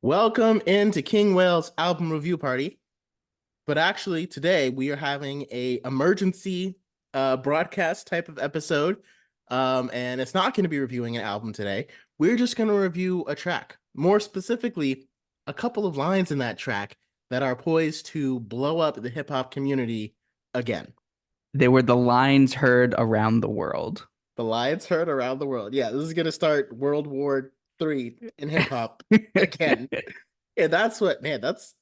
Welcome into King Whale's album review party. But actually, today we are having a emergency broadcast type of episode. And it's not going to be reviewing an album today. We're just going to review a track. More specifically, a couple of lines in that track that are poised to blow up the hip hop community again. They were the lines heard around the world. The lines heard around the world. Yeah, this is going to start World War III in hip hop again. Yeah, that's what, man, that's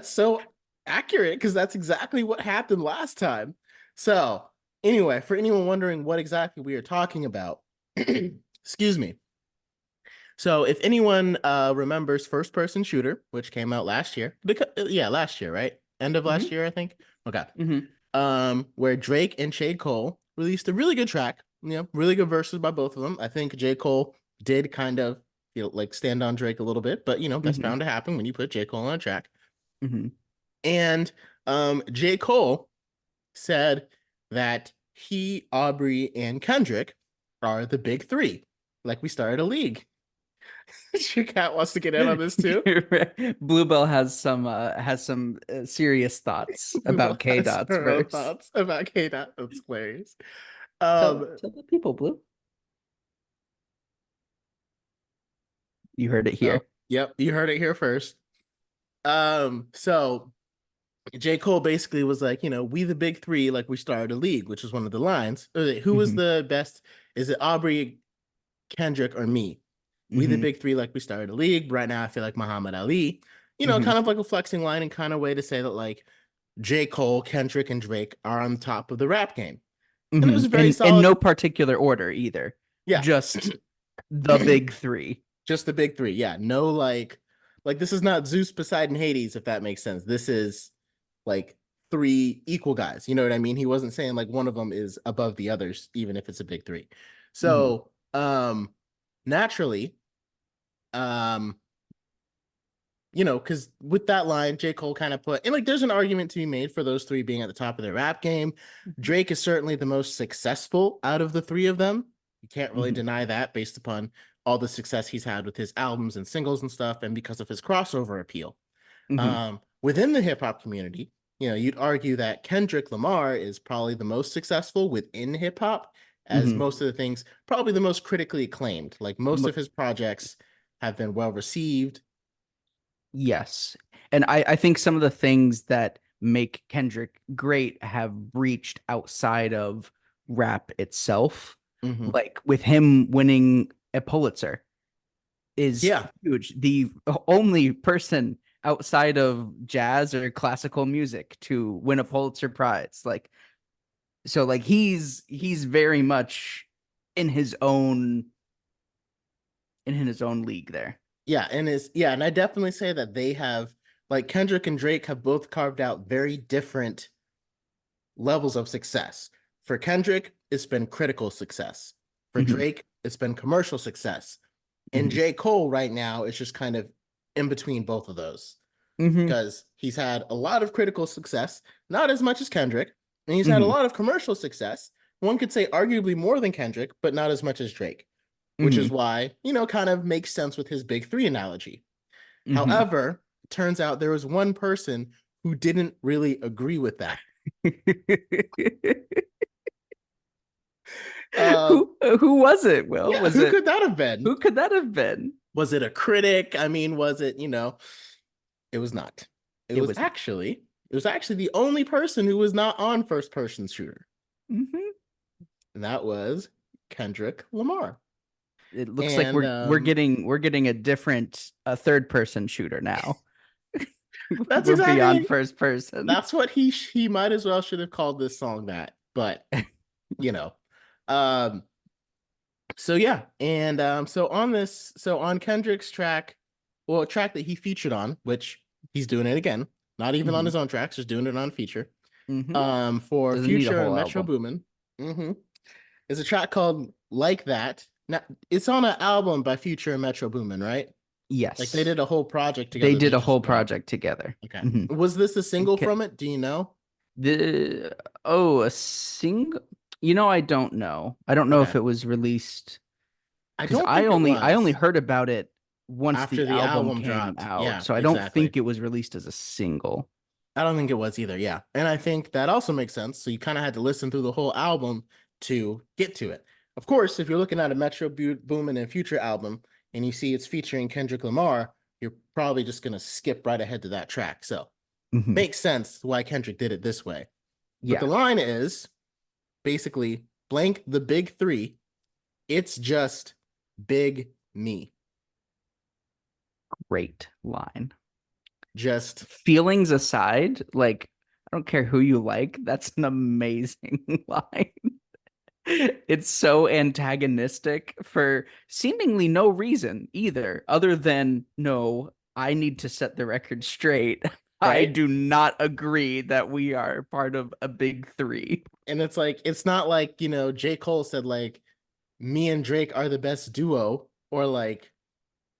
so accurate because that's exactly what happened last time. So, anyway, for anyone wondering what exactly we are talking about, excuse me. So, if anyone remembers First Person Shooter, which came out last year, because yeah, last year, right? End of last hmm year, I think. Okay. hmm Where Drake and J. Cole released a really good track, really good verses by both of them. I think J. Cole did kind of like stand on Drake a little bit, but that's hmm bound to happen when you put J. Cole on a track. hmm And J. Cole said that he, Aubrey, and Kendrick are the big three. Like we started a league. Your cat wants to get in on this too. Bluebell has some serious thoughts Bluebell about K has Dot's her own verse. thoughts about K Dot. That's hilarious. Tell Um, tell the people, Blue. You heard it oh, here. yep, you heard it here first. So J. Cole basically was like, we the big three, like we started a league, which is one of the lines. Who was hmm the best? Is it Aubrey, Kendrick, or me? We the hmm big three, like we started a league. Right now, I feel like Muhammad Ali, hmm kind of like a flexing line and kind of way to say that like J. Cole, Kendrick, and Drake are on top of the rap game. And it was a very In solid, no particular order either. yeah, Just the big three. just the big three. Yeah, no like this is not Zeus, Poseidon, Hades, if that makes sense. This is like three equal guys. You know what I mean? He wasn't saying like one of them is above the others, even if it's a big three. hmm So naturally, um, because with that line, J. Cole kind of put, and like there's an argument to be made for those three being at the top of their rap game. Drake is certainly the most successful out of the three of them. You can't really hmm deny that based upon all the success he's had with his albums and singles and stuff, and because of his crossover appeal. hmm Within the hip hop community, you'd argue that Kendrick Lamar is probably the most successful within hip hop, as hmm most of the things, probably the most critically acclaimed. Like most of his projects have been well received. Yes. And I think some of the things that make Kendrick great have reached outside of rap itself. Mm-hmm. Like with him winning a Pulitzer is Yeah, huge. The only person outside of jazz or classical music to win a Pulitzer Prize. Like he's very much in his own league there. and I definitely say that they have like Kendrick and Drake have both carved out very different levels of success. For Kendrick, it's been critical success. For hmm Drake, it's been commercial success. And hmm J. Cole right now is just kind of in between both of those hmm because he's had a lot of critical success, not as much as Kendrick, and he's had a hmm lot of commercial success. One could say arguably more than Kendrick, but not as much as Drake, which is hmm why, kind of makes sense with his big three analogy. hmm However, it turns out there was one person who didn't really agree with that. Um, who was it? Will yeah, was who it? could that have been? Who could that have been? Was it a critic? I mean, was it, it was not. It It was was not. actually, it was actually the only person who was not on first person shooter. hmm And that was Kendrick Lamar. It looks like And we're getting a third person shooter now. that's We're beyond exactly first person. that's what he might as well should have called this song that. But, you know. Um so yeah, and so on Kendrick's track, well, a track that he featured on, which he's doing it again, not even on hmm his own tracks, just doing it on feature. hmm For Doesn't need a Future and whole Metro album. Boomin. Mm-hmm. Is a track called Like That. Now it's on an album by Future and Metro Boomin, right? Like they Yes, did a whole project they together did they a just whole dropped. project together. Okay. hmm Was this a single Okay. from it? Do you know? The a single. I don't know. I don't know if Okay. it was released I because don't I think it only I only was. heard about it once after the the album album came dropped. out. Yeah, So I don't exactly. think it was released as a single. I don't think it was either. Yeah. And I think that also makes sense. So you kind of had to listen through the whole album to get to it. Of course, if you're looking at a Boomin and Future album and you see it's featuring Kendrick Lamar, you're probably just going to skip right ahead to that track. So Mhm. makes sense why Kendrick did it this way. But Yeah, the line is basically blank the big three. It's just big me. great line. Just Feelings aside, like I don't care who you like, that's an amazing line. It's so antagonistic for seemingly no reason either, other than no, I need to set the record straight. I right. do not agree that we are part of a big three. And it's like, it's not like, J. Cole said, like, me and Drake are the best duo, or like,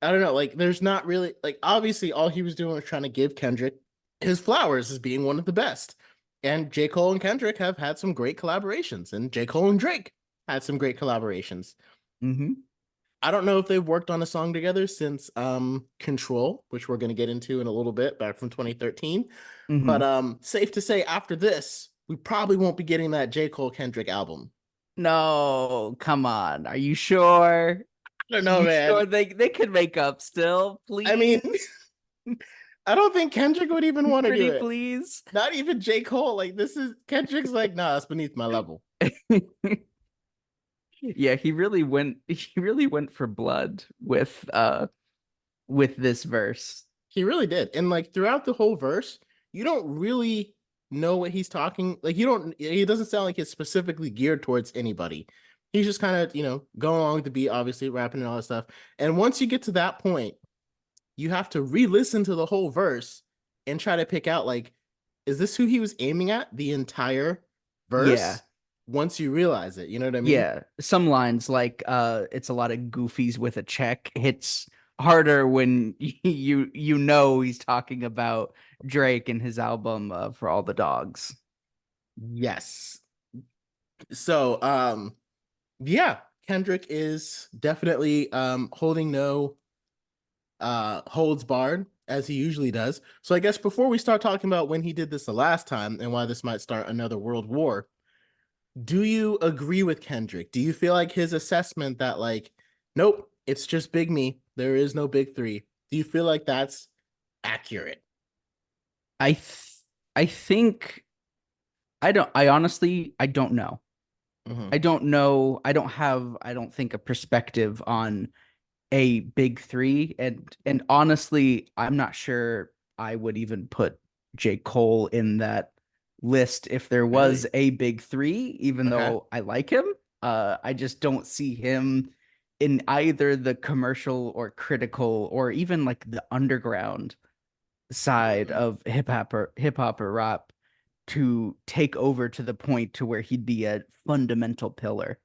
I don't know, like, there's not really, like, obviously, all he was doing was trying to give Kendrick his flowers as being one of the best. And J. Cole and Kendrick have had some great collaborations, and J. Cole and Drake had some great collaborations. Mm-hmm. I don't know if they've worked on a song together since Control, which we're going to get into in a little bit, back from 2013. But Mm-hmm. safe to say, after this, we probably won't be getting that J. Cole Kendrick album. No, come on. Are you sure? I don't know, You man. sure they could make up still? I Please? mean, I don't think Kendrick would even want to do Pretty it. please? Not even J. Cole. Like, this is Kendrick's like, nah, it's beneath my level. Yeah, he really went for blood with this verse. He really did. And like throughout the whole verse, you don't really know what he's talking. Like, he doesn't sound like it's specifically geared towards anybody. He's just kind of, going along with the beat, obviously, rapping and all that stuff. And once you get to that point, you have to re-listen to the whole verse and try to pick out, like, is this who he was aiming at the entire Yeah. verse? Once you realize it, you know what I mean? Yeah, some lines like it's a lot of goofies with a check hits harder when you know he's talking about Drake and his album For All the Dogs. Yes. So, yeah, Kendrick is definitely holding no holds barred as he usually does. So I guess before we start talking about when he did this the last time and why this might start another world war, do you agree with Kendrick? Do you feel like his assessment that, like, nope, it's just big me, there is no big three? Do you feel like that's accurate? I th I think I honestly I don't know. Mm-hmm. I don't know. I don't have I don't think a perspective on a big three. And honestly, I'm not sure I would even put J. Cole in that list if there was Really? a big three, even Okay. though I like him. I just don't see him in either the commercial or critical or even like the underground side Mm. of hip hop or rap to take over to the point to where he'd be a fundamental pillar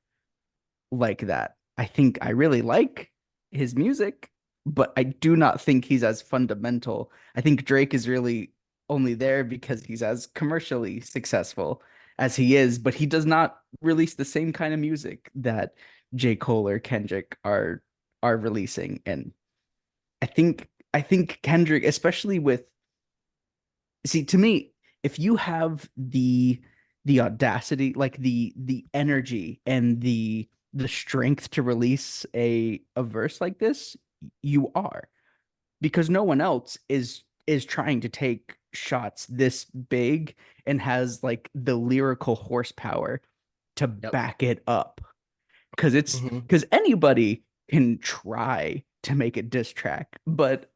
like that. I think I really like his music, but I do not think he's as fundamental. I think Drake is really only there because he's as commercially successful as he is, but he does not release the same kind of music that J. Cole or Kendrick are releasing. And I think Kendrick, especially with see, to me, if you have the audacity, like the energy and the strength to release a verse like this, you are, because no one else is trying to take shots this big and has like the lyrical horsepower to Yep. back it up. Mm-hmm. Because anybody can try to make a diss track, but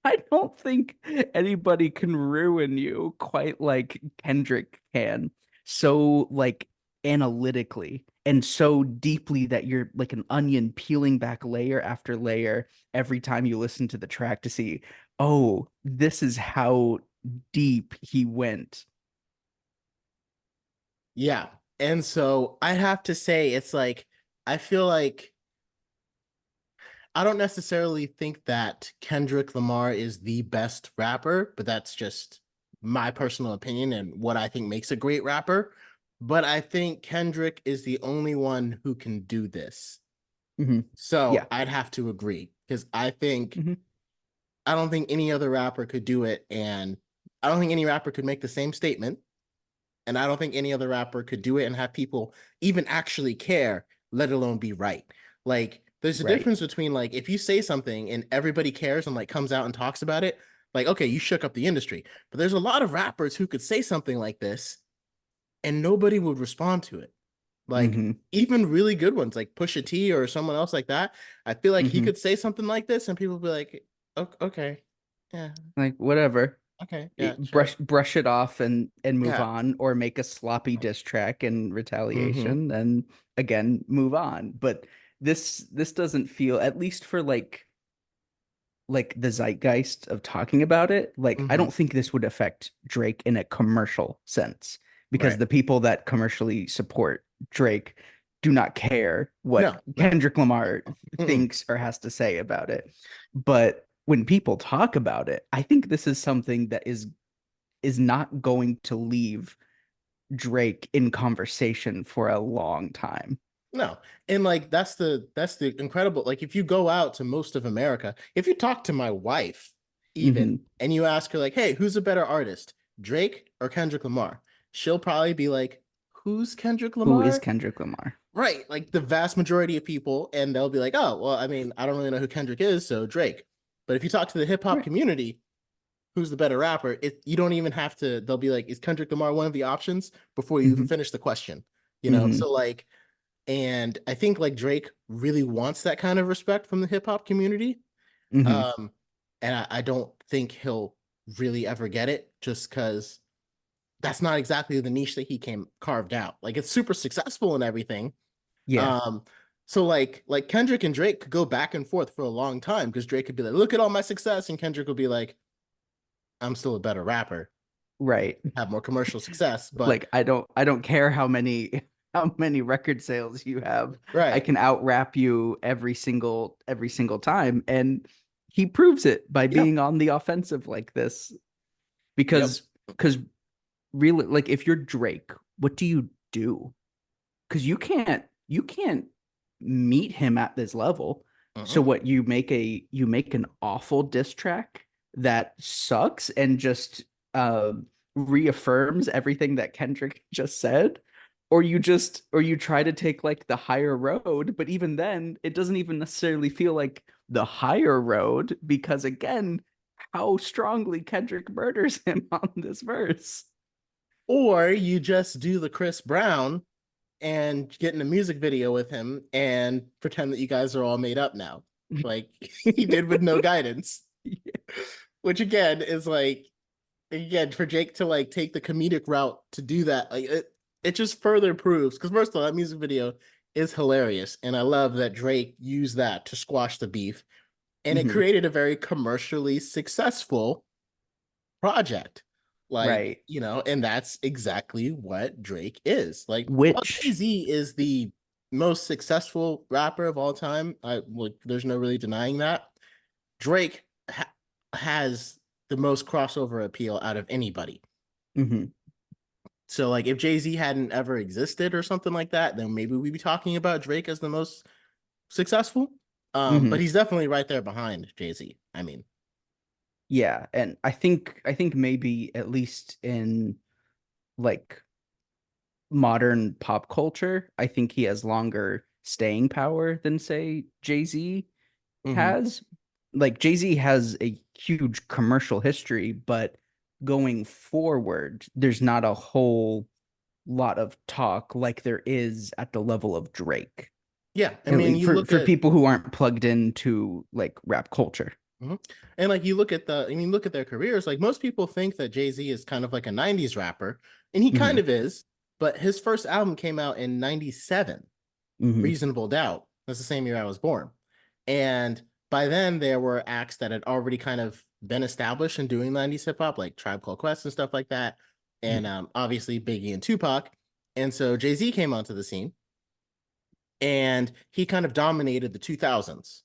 I don't think anybody can ruin you quite like Kendrick can. So like analytically and so deeply that you're like an onion peeling back layer after layer every time you listen to the track to see, oh, this is how deep he went. Yeah. And so I have to say, it's like, I feel like I don't necessarily think that Kendrick Lamar is the best rapper, but that's just my personal opinion and what I think makes a great rapper. But I think Kendrick is the only one who can do this. Hmm. So Yeah. I'd have to agree. because Mhm. I don't think any other rapper could do it, and I don't think any rapper could make the same statement, and I don't think any other rapper could do it and have people even actually care, let alone be right. Like, there's a Right. difference between like if you say something and everybody cares and like comes out and talks about it, like okay, you shook up the industry. But there's a lot of rappers who could say something like this and nobody would respond to it. Like Hmm. even really good ones like Pusha T or someone else like that. I feel like he Hmm. could say something like this and people would be like, Okay, yeah, Like whatever. okay, yeah, sure, Brush it off and move yeah, on, or make a sloppy diss track in mm-hmm, retaliation and again move on. But this doesn't feel, at least for like the zeitgeist of talking about it, like I mm-hmm, don't think this would affect Drake in a commercial sense, because right. the people that commercially support Drake do not care what No, no, Kendrick Lamar mm-mm. thinks or has to say about it. But when people talk about it, I think this is something that is not going to leave Drake in conversation for a long time. No. And like that's the incredible, like if you go out to most of America, if you talk to my wife even Hmm. and you ask her like, "Hey, who's a better artist? Drake or Kendrick Lamar?" She'll probably be like, "Who's Kendrick Who is Lamar?" Kendrick Lamar? Right, like the vast majority of people, and they'll be like, "Oh, well, I mean, I don't really know who Kendrick is, so Drake." But if you talk to the hip hop Right. community, who's the better rapper? You don't even have to. They'll be like, "Is Kendrick Lamar one of the options?" Before you even Hmm. finish the question, you know. Hmm. So like, and I think like Drake really wants that kind of respect from the hip hop community. Hmm. Um, and I don't think he'll really ever get it just because that's not exactly the niche that he came carved out. Like it's super successful and everything. Yeah. Um, so like Kendrick and Drake could go back and forth for a long time because Drake could be like, look at all my success, and Kendrick would be like, I'm still a better rapper, Right. have more commercial success. But Like I don't care how many how many record sales you have. I right. can out rap you every single time. And he proves it by Yep. being on the offensive like this. Yep. Because really, like, if you're Drake, what do you do? Because you can't meet him at this level. So Uh-uh. what, you make an awful diss track that sucks and just uh reaffirms everything that Kendrick just said, or you try to take like the higher road, but even then it doesn't even necessarily feel like the higher road, because again, how strongly Kendrick murders him on this verse. Or you just do the Chris Brown and get in a music video with him and pretend that you guys are all made up now, like he did with No Guidance, which again is like again for Jake to like take the comedic route to do that, like it just further proves because first of all that music video is hilarious and I love that Drake used that to squash the beef and it Hmm. created a very commercially successful project. Like, Right. you know, and that's exactly what Drake is. Like, while Which Jay-Z is the most successful rapper of all time, I like there's no really denying that. Drake has the most crossover appeal out of anybody. Mhm. So like if Jay-Z hadn't ever existed or something like that, then maybe we'd be talking about Drake as the most successful. But Mhm. he's definitely right there behind Jay-Z. I mean, Yeah, and I think maybe at least in like modern pop culture, I think he has longer staying power than say Jay-Z mhm. has. Like Jay-Z has a huge commercial history, but going forward, there's not a whole lot of talk like there is at the level of Drake. Yeah, I At mean, least you for look for at people who aren't plugged into like rap culture. mhm. And like you look at the, I mean, look at their careers. Like most people think that Jay Z is kind of like a '90s rapper, and he kind Hmm. of is. But his first album came out in '97, Hmm. Reasonable Doubt. That's the same year I was born. And by then, there were acts that had already kind of been established in doing '90s hip hop, like Tribe Called Quest and stuff like that. And obviously Biggie and Tupac. And so Jay Z came onto the scene, and he kind of dominated the 2000s.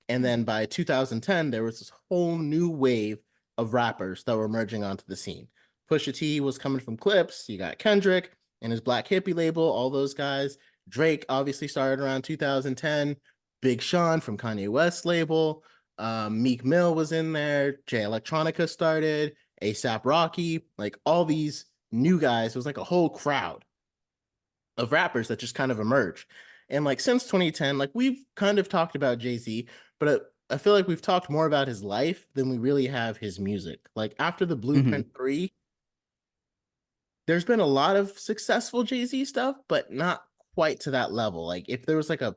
And then by 2010, there was this whole new wave of rappers that were emerging onto the scene. Pusha T was coming from Clips. You got Kendrick and his Black Hippie label, all those guys. Drake obviously started around 2010. Big Sean from Kanye West label. Meek Mill was in there. Jay Electronica started. ASAP Rocky. Like all these new guys. It was like a whole crowd of rappers that just kind of emerged. And like since 2010, like we've kind of talked about Jay-Z, but I feel like we've talked more about his life than we really have his music. Like after the Hmm. Blueprint 3, there's been a lot of successful Jay-Z stuff, but not quite to that level. Like if there was like a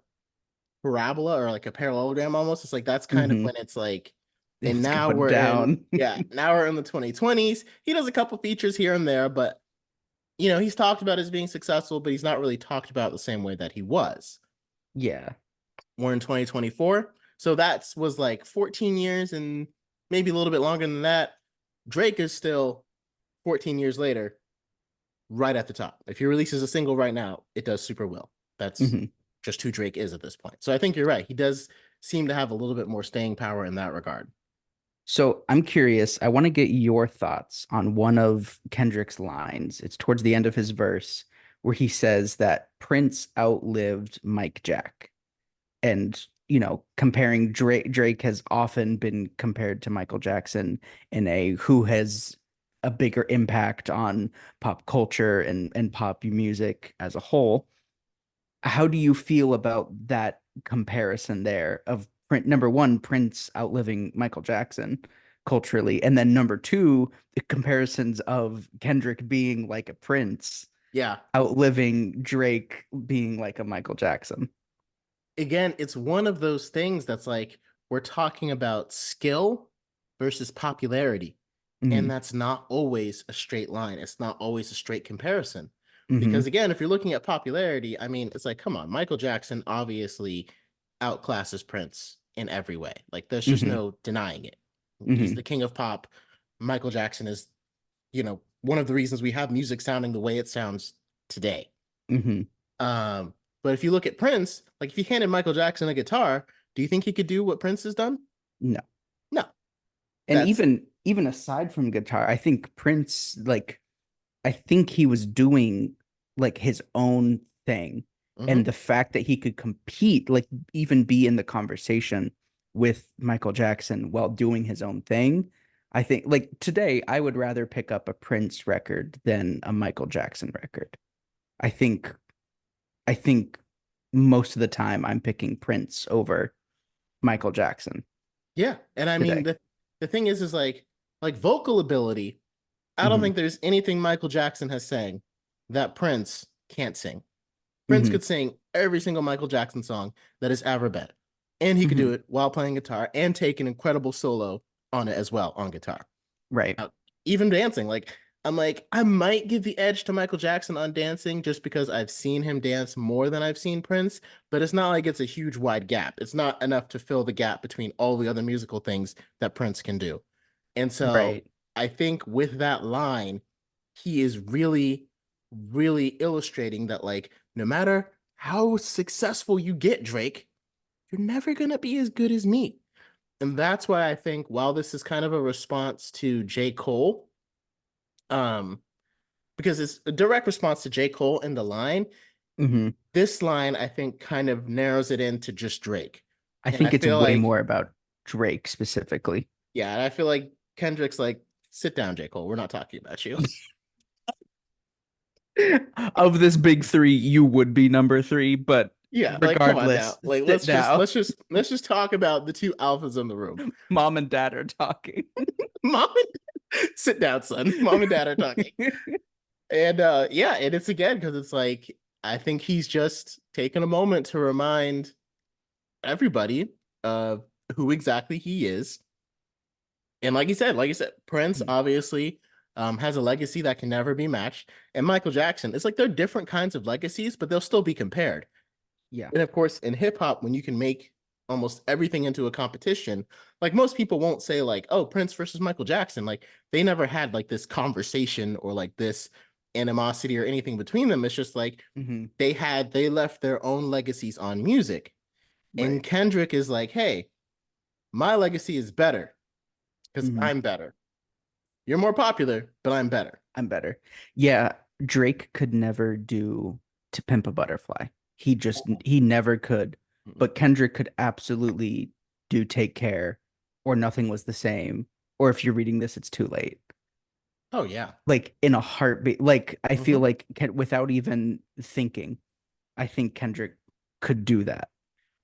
parabola or like a parallelogram almost, it's like that's kind of Hmm. when it's like, and It's now going we're in, down. yeah, now we're in the 2020s. He does a couple features here and there, but you know, he's talked about as being successful, but he's not really talked about the same way that he was. Yeah. We're in 2024. So that was like 14 years and maybe a little bit longer than that. Drake is still 14 years later, right at the top. If he releases a single right now, it does super well. That's Hmm. just who Drake is at this point. So I think you're right. He does seem to have a little bit more staying power in that regard. So I'm curious. I want to get your thoughts on one of Kendrick's lines. It's towards the end of his verse where he says that Prince outlived Mike Jack. And, comparing Drake has often been compared to Michael Jackson in a who has a bigger impact on pop culture and pop music as a whole. How do you feel about that comparison there of number one, Prince outliving Michael Jackson culturally, and then number two, the comparisons of Kendrick being like a Prince Yeah. outliving Drake being like a Michael Jackson? Again, it's one of those things that's like we're talking about skill versus popularity. And Hmm. that's not always a straight line. It's not always a straight comparison. Hmm. Because again, if you're looking at popularity, I mean, it's like, come on, Michael Jackson obviously outclasses Prince in every way. Like, there's just Hmm. no denying it. He's Hmm. the king of pop. Michael Jackson is, one of the reasons we have music sounding the way it sounds today. Hmm. Um, but if you look at Prince, like if you handed Michael Jackson a guitar, do you think he could do what Prince has done? No. No. And That's even aside from guitar, I think Prince, like, I think he was doing like his own thing. And mhm. the fact that he could compete, like even be in the conversation with Michael Jackson while doing his own thing, I think like today I would rather pick up a Prince record than a Michael Jackson record. I think I think most of the time I'm picking Prince over Michael Jackson Yeah. And I mean today. the thing is like vocal ability, I don't Hmm. think there's anything Michael Jackson has sang that Prince can't sing. Prince Hmm. could sing every single Michael Jackson song that has ever been. And he could Hmm. do it while playing guitar and take an incredible solo on it as well on guitar. Right. Even dancing. Like I'm like, I might give the edge to Michael Jackson on dancing just because I've seen him dance more than I've seen Prince, but it's not like it's a huge wide gap. It's not enough to fill the gap between all the other musical things that Prince can do. And so Right. I think with that line, he is really, really illustrating that, like, no matter how successful you get, Drake, you're never going to be as good as me. And that's why I think while this is kind of a response to J. Cole, um, because it's a direct response to J. Cole in the line. Hmm. This line, I think, kind of narrows it into just Drake. I And I think it's feel way like, more about Drake specifically. yeah, and I feel like Kendrick's like, sit down, J. Cole. We're not talking about you. Of this big three, you would be number three, but Yeah, like, come on now. regardless, Like, sit down. let's just talk about the two alphas in the room. Mom and dad are talking. Mom and sit down, son. Mom and dad are talking. And yeah, and it's again because it's like I think he's just taken a moment to remind everybody of who exactly he is. And like you said, Prince obviously has a legacy that can never be matched. And Michael Jackson, it's like they're different kinds of legacies, but they'll still be compared. Yeah. And of course, in hip hop, when you can make almost everything into a competition, like most people won't say like, "Oh, Prince versus Michael Jackson." Like they never had like this conversation or like this animosity or anything between them. It's just like Hmm. they left their own legacies on music. And Right. Kendrick is like, "Hey, my legacy is better because Hmm. I'm better. You're more popular, but I'm better." I'm better. Yeah. Drake could never do To Pimp a Butterfly. He never could. but Kendrick could absolutely do Take Care or Nothing Was the Same, or if you're reading this, it's too late. Oh yeah. Like in a heartbeat. Like I feel Hmm. like without even thinking, I think Kendrick could do that.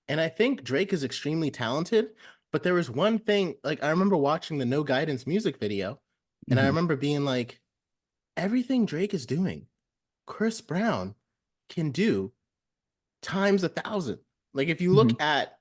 And I think Drake is extremely talented, but there was one thing, like I remember watching the No Guidance music video, and I Hmm. remember being like, everything Drake is doing, Chris Brown can do times 1,000. Like if you Hmm. look at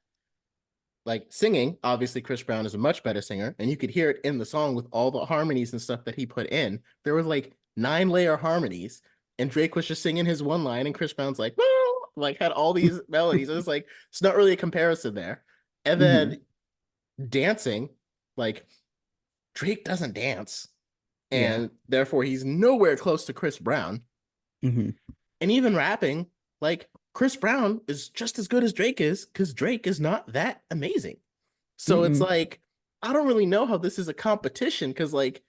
like singing, obviously Chris Brown is a much better singer, and you could hear it in the song with all the harmonies and stuff that he put in. There were like 9-layer harmonies, and Drake was just singing his one line, and Chris Brown's like, well, like had all these melodies. It was like it's not really a comparison there. And Hmm. then dancing, like Drake doesn't dance, Yeah. and therefore he's nowhere close to Chris Brown. Hmm. And even rapping, like Chris Brown is just as good as Drake is because Drake is not that amazing. So it's Mm-mm. like, I don't really know how this is a competition because, like,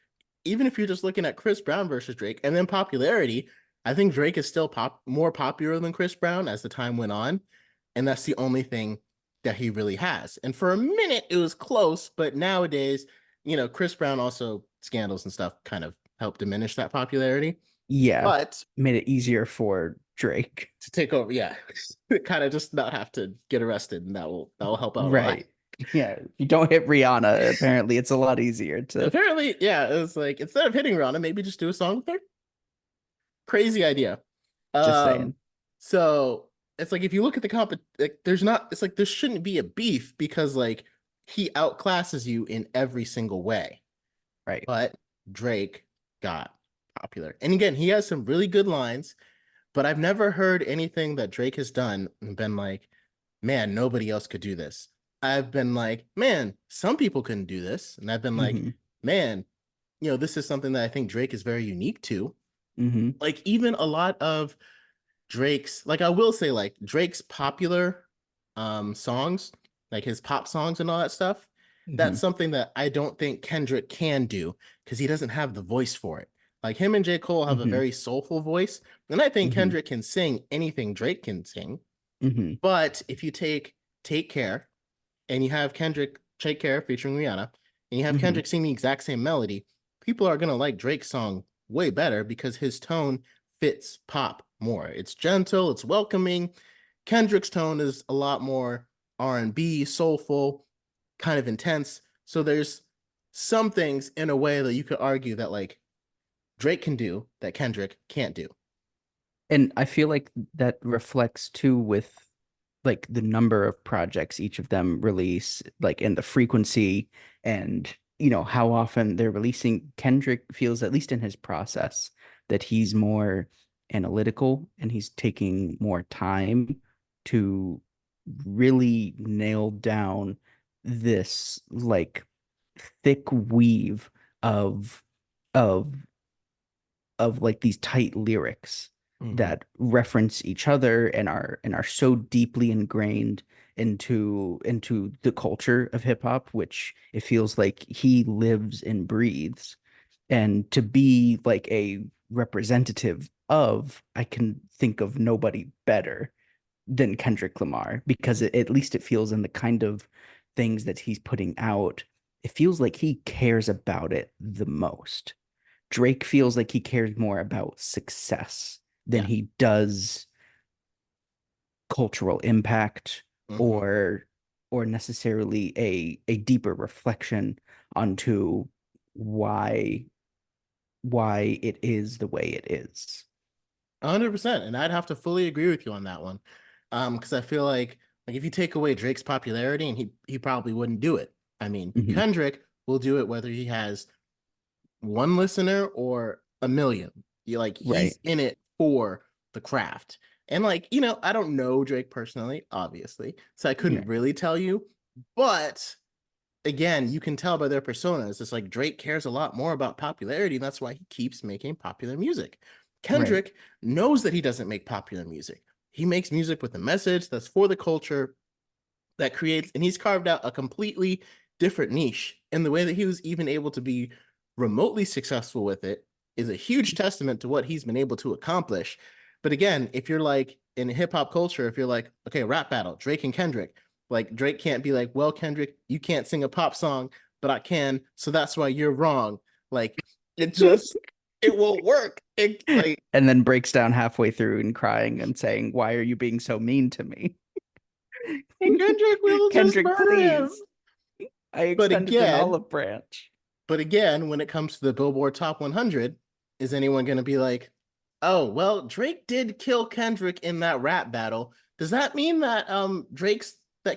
even if you're just looking at Chris Brown versus Drake and then popularity, I think Drake is still more popular than Chris Brown as the time went on. And that's the only thing that he really has. And for a minute, it was close, but nowadays, Chris Brown also scandals and stuff kind of help diminish that popularity. Yeah. But Made it easier for Drake. to take over, yeah, kind of just not have to get arrested, and that will help out a lot. Right. Yeah. If you don't hit Rihanna, apparently it's a lot easier to Apparently, yeah, it was like instead of hitting Rihanna, maybe just do a song with her. Crazy idea. just Um, saying. so it's like if you look at the like there's not. It's like there shouldn't be a beef because like he outclasses you in every single way. Right. But Drake got popular, and again, he has some really good lines. But I've never heard anything that Drake has done and been like, man, nobody else could do this. I've been like, man, some people couldn't do this, and I've been like, Hmm. man, this is something that I think Drake is very unique to. Hmm. Like even a lot of Drake's, like I will say, like Drake's popular songs, like his pop songs and all that stuff, Hmm. that's something that I don't think Kendrick can do because he doesn't have the voice for it. Like him and J. Cole have a Hmm. very soulful voice, and I think Hmm. Kendrick can sing anything Drake can sing. Hmm. But if you Take Care and you have Kendrick Take Care featuring Rihanna, and you have Hmm. Kendrick sing the exact same melody, people are gonna like Drake's song way better because his tone fits pop more. It's gentle, it's welcoming. Kendrick's tone is a lot more R&B, soulful, kind of intense. So there's some things in a way that you could argue that like Drake can do that Kendrick can't do. And I feel like that reflects too with like the number of projects each of them release, like and the frequency and how often they're releasing. Kendrick feels, at least in his process, that he's more analytical and he's taking more time to really nail down this like thick weave of of like these tight lyrics Mm-hmm. that reference each other and are so deeply ingrained into the culture of hip hop, which it feels like he lives and breathes. And to be like a representative of, I can think of nobody better than Kendrick Lamar, because at least it feels in the kind of things that he's putting out, it feels like he cares about it the most. Drake feels like he cares more about success than Yeah. he does cultural impact Mm-hmm. or necessarily a deeper reflection onto why it is the way it is. 100%. And I'd have to fully agree with you on that one. Because I feel like if you take away Drake's popularity, and he probably wouldn't do it. I mean, Mhm. Kendrick will do it whether he has one listener or a million. You like Right, he's in it for the craft. And like, I don't know Drake personally, obviously, so I couldn't right, really tell you, but again, you can tell by their personas. It's like Drake cares a lot more about popularity, and that's why he keeps making popular music. right, Kendrick knows that he doesn't make popular music. He makes music with a message that's for the culture that creates, and he's carved out a completely different niche. And the way that he was even able to be remotely successful with it is a huge testament to what he's been able to accomplish. But again, if you're like in hip hop culture, if you're like, okay, rap battle, Drake and Kendrick, like Drake can't be like, well, Kendrick, you can't sing a pop song, but I can, so that's why you're wrong. Like it just it won't work. It like And then breaks down halfway through and crying and saying, "Why are you being so mean to me?" and Kendrick will just Kendrick, murder him. please. I But extended an again, olive branch. but again, when it comes to the Billboard Top 100, is anyone going to be like, oh, well, Drake did kill Kendrick in that rap battle. Does that mean that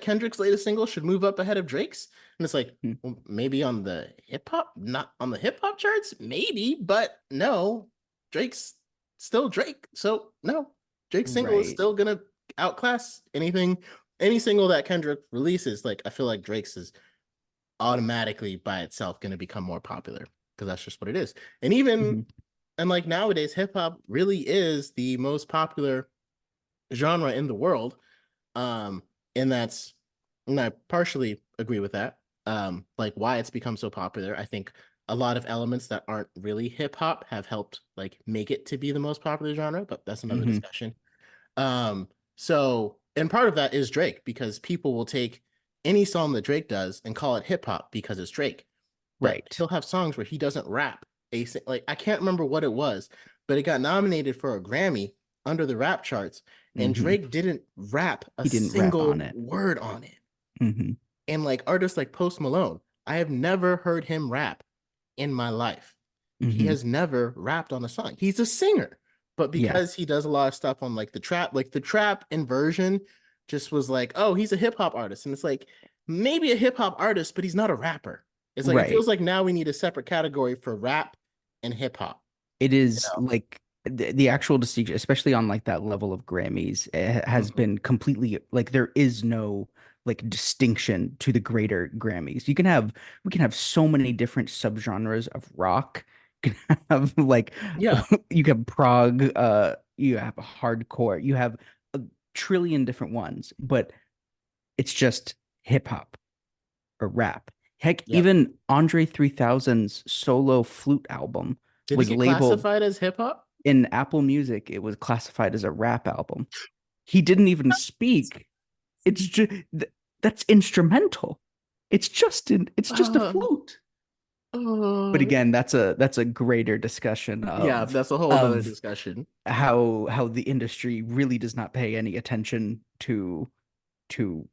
Kendrick's latest single should move up ahead of Drake's? And it's like, Hmm. well, maybe on the hip hop, not on the hip hop charts, maybe, but no, Drake's still Drake. So no, Drake's single is Right. still gonna outclass any single that Kendrick releases. Like I feel like Drake's is automatically by itself going to become more popular because that's just what it is. And even Hmm. and like nowadays, hip hop really is the most popular genre in the world. Um, and that's and I partially agree with that. Like why it's become so popular. I think a lot of elements that aren't really hip hop have helped like make it to be the most popular genre, but that's another Hmm. discussion. And part of that is Drake because people will take any song that Drake does and call it hip hop because it's Drake. But Right. he'll have songs where he doesn't rap. Like I can't remember what it was, but it got nominated for a Grammy under the rap charts, and Hmm. Drake didn't rap a He didn't rap on single it. word on it. Hmm. And like artists like Post Malone, I have never heard him rap in my life. He Hmm. has never rapped on a song. He's a singer, but Yeah. because he does a lot of stuff on like the trap inversion just was like, oh, he's a hip hop artist. And it's like maybe a hip hop artist, but he's not a rapper. It's like it Right. feels like now we need a separate category for rap and hip hop, It you is know? like the actual distinction, especially on like that level of Grammys, has Mhm. been completely like there is no like distinction to the greater Grammys. We can have so many different subgenres of rock. You can have like Yeah. you have prog, you have hardcore, you have a trillion different ones, but it's just hip hop or rap. Heck, Yep. even Andre 3000's solo flute album Did it was get labeled classified as hip hop? in Apple Music, it was classified as a rap album. He didn't even speak. It's just that's instrumental. It's just a Uh, flute. But uh, again, that's a greater discussion yeah, that's a whole nother of discussion. how the industry really does not pay any attention to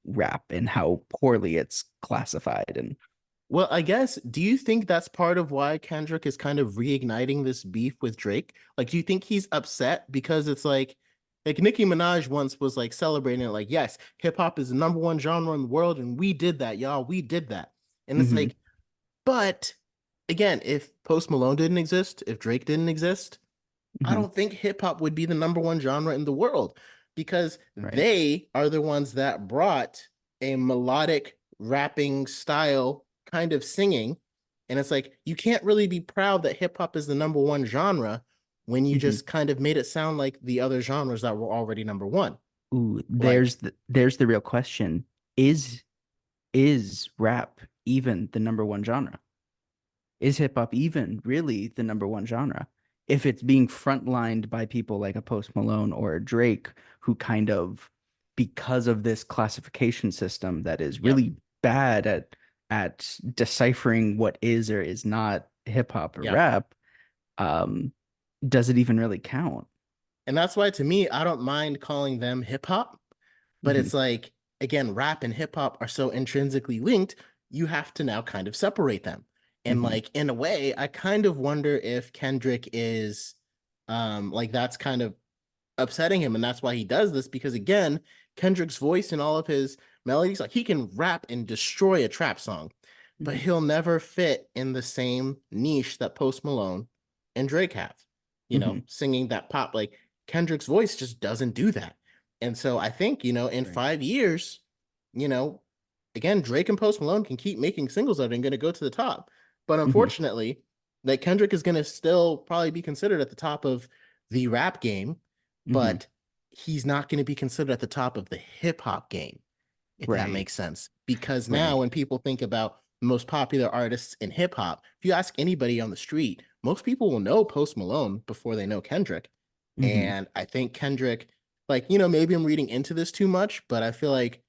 rap and how poorly it's classified and Well, I guess, do you think that's part of why Kendrick is kind of reigniting this beef with Drake? Like, do you think he's upset because it's like Nicki Minaj once was like celebrating it, like, yes, hip hop is the number one genre in the world, and we did that, y'all, we did that. And it's Mhm, like, but again, if Post Malone didn't exist, if Drake didn't exist, I mhm, don't think hip hop would be the number one genre in the world because right. they are the ones that brought a melodic rapping style kind of singing. And it's like, you can't really be proud that hip hop is the number one genre when you Mhm. just kind of made it sound like the other genres that were already number one. Ooh, Like, there's the real question. Is is rap even the number one genre? Is hip hop even really the number one genre? If it's being frontlined by people like a Post Malone or a Drake, who kind of, because of this classification system that is yep, really bad at deciphering what is or is not hip hop or yep. rap, um, does it even really count? And that's why to me, I don't mind calling them hip hop. But Hmm. it's like, again, rap and hip hop are so intrinsically linked, you have to now kind of separate them. And Hmm. like in a way, I kind of wonder if Kendrick is like that's kind of upsetting him and that's why he does this because again, Kendrick's voice and all of his melodies, like he can rap and destroy a trap song, but Hmm. he'll never fit in the same niche that Post Malone and Drake have. You know, Hmm. singing that pop like Kendrick's voice just doesn't do that. And so I think, in Right. 5 years, you know, again, Drake and Post Malone can keep making singles that are going to go to the top. But Hmm. unfortunately, like Kendrick is going to still probably be considered at the top of the rap game, Hmm. but he's not going to be considered at the top of the hip hop game, if that Right. makes sense. Because now Right. when people think about the most popular artists in hip hop, if you ask anybody on the street, most people will know Post Malone before they know Kendrick. Hmm. And I think Kendrick like, maybe I'm reading into this too much, but I feel like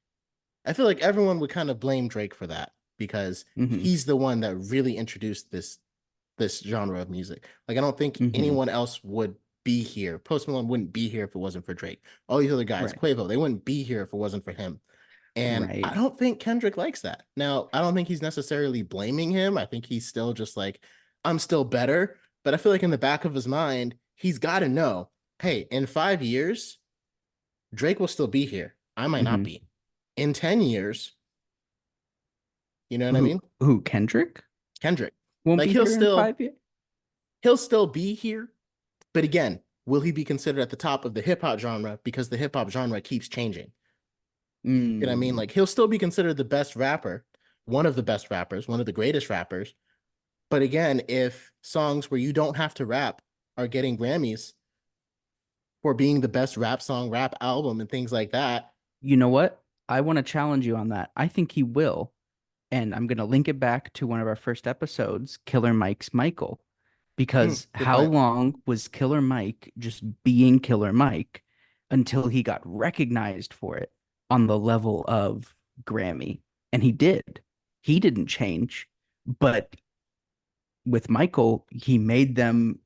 everyone would kind of blame Drake for that because Hmm. he's the one that really introduced this genre of music. Like I don't think Hmm. anyone else would be here. Post Malone wouldn't be here if it wasn't for Drake. All these other guys, Right. Quavo, they wouldn't be here if it wasn't for him. And I Right. don't think Kendrick likes that. Now, I don't think he's necessarily blaming him. I think he's still just like, I'm still better. But I feel like in the back of his mind, he's got to know, hey, in 5 years, Drake will still be here. I might not Hmm. be. In 10 years, you know what I Who mean? who Kendrick Kendrick. won't Like be he'll here in still 5 years? he'll still be here, but again, will he be considered at the top of the hip hop genre because the hip hop genre keeps changing? You know what I mean? Mm. Like he'll still be considered the best rapper, one of the best rappers, one of the greatest rappers. But again, if songs where you don't have to rap are getting Grammys for being the best rap song, rap album, and things like that, You know what? I want to challenge you on that. I think he will. And I'm going to link it back to one of our first episodes, Killer Mike's Michael. Because good how point. long was Killer Mike just being Killer Mike until he got recognized for it on the level of Grammy? And he did. He didn't change. But with Michael, he made them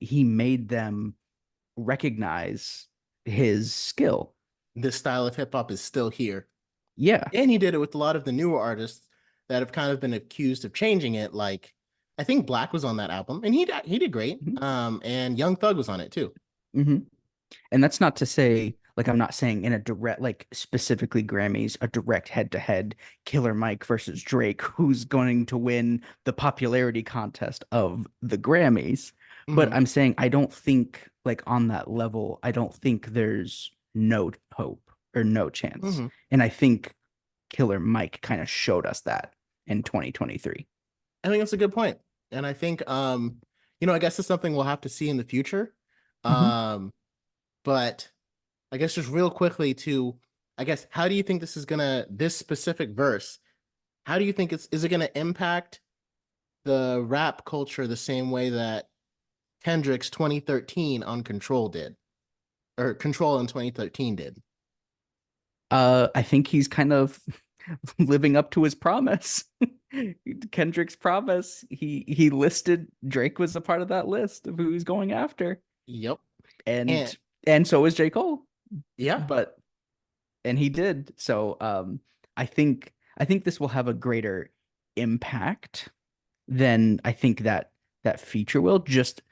recognize his skill. This style of hip hop is still here. Yeah. And he did it with a lot of the newer artists that have kind of been accused of changing it. Like I think Black was on that album, and he did great. Hmm. And Young Thug was on it too. Hmm. And that's not to say, like, I'm not saying in a direct, like, specifically Grammys, a direct head to head Killer Mike versus Drake, who's going to win the popularity contest of the Grammys. But Hmm. I'm saying, I don't think, like, on that level, I don't think there's no hope or no chance. Hmm. And I think Killer Mike kind of showed us that in 2023. I think that's a good point, and I think I guess it's something we'll have to see in the future. Hmm. Um, but I guess just real quickly to, I guess, how do you think this specific verse? How do you think is it gonna impact the rap culture the same way that Kendrick's 2013 on Control did, or Control in 2013 did? I think he's kind of living up to his promise. Kendrick's promise. He listed Drake was a part of that list of who he's going after. Yep. And And and so is J. Cole. yeah, But and he did. So I think this will have a greater impact than I think that feature will just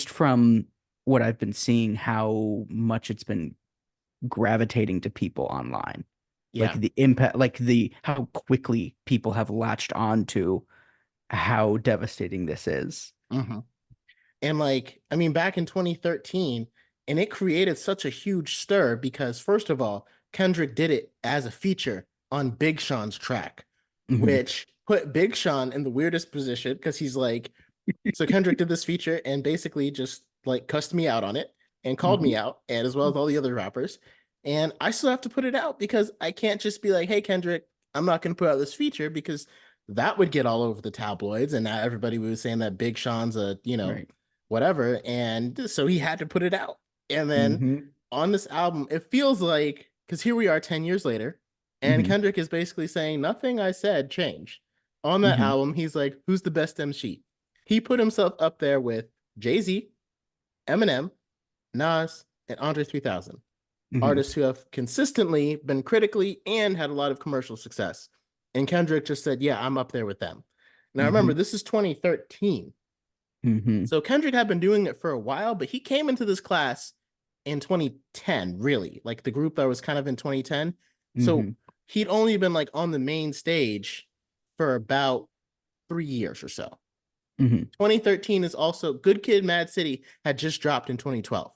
from what I've been seeing how much it's been gravitating to people online, like yeah. the impact, like the how quickly people have latched on to how devastating this is. Hmm. And like, I mean, back in 2013, and it created such a huge stir because, first of all, Kendrick did it as a feature on Big Sean's track, Hmm. which put Big Sean in the weirdest position because he's like, so Kendrick did this feature and basically just like cussed me out on it and called me Hmm. out, and as well as all the other rappers. And I still have to put it out because I can't just be like, hey, Kendrick, I'm not going to put out this feature because that would get all over the tabloids. And now everybody was saying that Big Sean's Right. whatever. And so he had to put it out. And then Hmm. on this album, it feels like, because here we are 10 years later, and Hmm. Kendrick is basically saying, nothing I said changed. On that Hmm. album, he's like, who's the best MC? He put himself up there with Jay-Z, Eminem, Nas, and Andre 3000, Hmm. artists who have consistently been critically and had a lot of commercial success. And Kendrick just said, yeah, I'm up there with them. Now remember, Hmm. this is 2013. Hmm. So Kendrick had been doing it for a while, but he came into this class in 2010, really, like the group that was kind of in 2010. So Hmm. he'd only been like on the main stage for about 3 years or so. Hmm. 2013 is also Good Kid, Mad City had just dropped in 2012.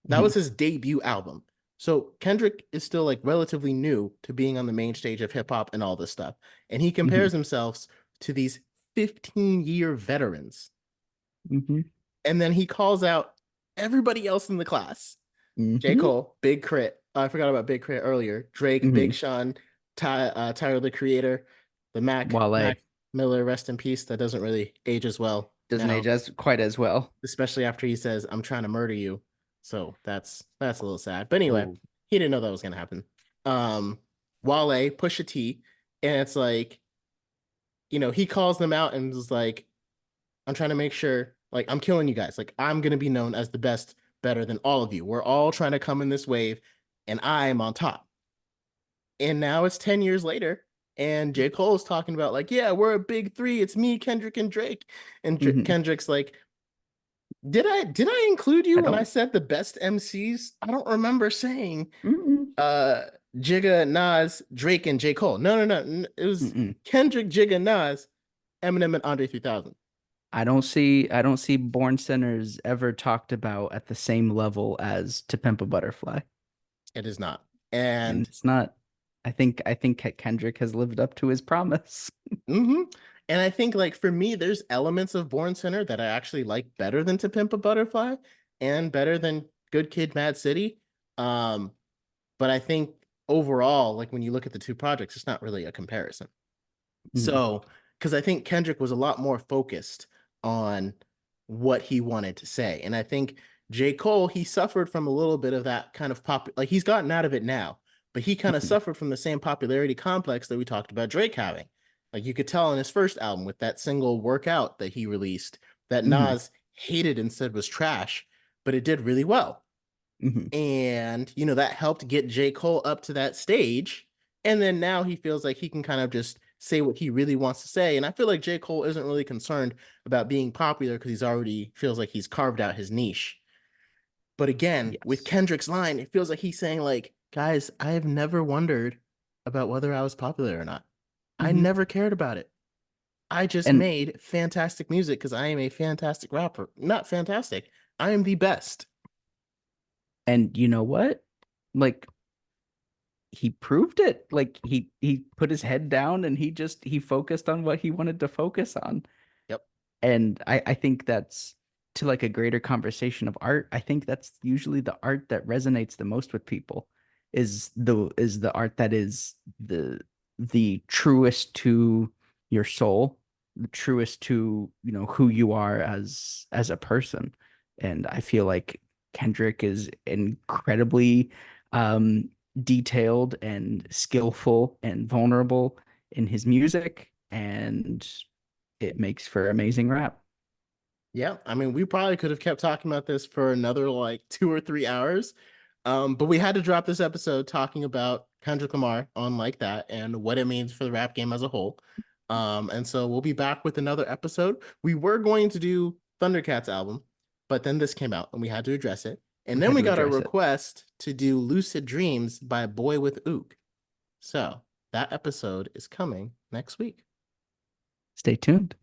That was Hmm. his debut album. So Kendrick is still like relatively new to being on the main stage of hip hop and all this stuff. And he Hmm. compares himself to these 15-year veterans. Hmm. And then he calls out everybody else in the class. J. Hmm. Cole, Big Crit. Oh, I forgot about Big Crit earlier. Drake, Big Hmm. Sean, Tyler the Creator, the Wale Mac Miller, rest in peace. That doesn't really age as well doesn't age now, as quite as well. especially after he says, "I'm trying to murder you." So that's a little sad. But anyway, Oh. he didn't know that was gonna happen. Um, Wale, Pusha T, and it's like, he calls them out and was like, I'm trying to make sure, like, I'm killing you guys. Like, I'm gonna be known as the best, better than all of you. We're all trying to come in this wave, and I am on top. And now it's 10 years later, and J. Cole is talking about, like, yeah, we're a big three. It's me, Kendrick, and Drake. And Mhm. Kendrick's like, did I include I you when I don't. said the best MCs? I don't remember saying Mm-mm, uh Jigga, Nas, Drake, and J. Cole. No, no, no. It was mm-mm. Kendrick, Jigga, Nas, Eminem, and Andre 3000. I don't see Born Sinners ever talked about at the same level as To Pimp a Butterfly. It is not. And And it's not. I think Kendrick has lived up to his promise. hmm and I think, like, for me, there's elements of Born Sinner that I actually like better than To Pimp a Butterfly and better than Good Kid, Mad City. Um, but I think overall, like, when you look at the two projects, it's not really a comparison. Mhm, So, because I think Kendrick was a lot more focused on what he wanted to say. And I think J. Cole, he suffered from a little bit of that kind of like, he's gotten out of it now, but he kind of mhm, suffered from the same popularity complex that we talked about Drake having. Like, you could tell in his first album with that single Workout that he released that mhm, Nas hated and said was trash, but it did really well. mhm. And, that helped get J. Cole up to that stage. And then now he feels like he can kind of just say what he really wants to say. And I feel like J. Cole isn't really concerned about being popular because he's already feels like he's carved out his niche. But again, with Yes. Kendrick's line, it feels like he's saying, like, guys, I have never wondered about whether I was popular or not. I Mhm. never cared about it. I just And made fantastic music because I am a fantastic rapper. Not fantastic. I am the best. and you know what? Like he proved it. Like he put his head down and he focused on what he wanted to focus on. Yep. And I think that's to like a greater conversation of art. I think that's usually the art that resonates the most with people is the art that is the truest to your soul, the truest to, who you are as a person. And I feel like Kendrick is incredibly um detailed and skillful and vulnerable in his music, and it makes for amazing rap. Yeah, I mean, we probably could have kept talking about this for another like 2 or 3 hours. But we had to drop this episode talking about Kendrick Lamar on Like That and what it means for the rap game as a whole. And so we'll be back with another episode. We were going to do Thundercat's album, but then this came out and we had to address it. And We then had we to got a address it. request to do Lucid Dreams by Boy with Ook. So that episode is coming next week. Stay tuned.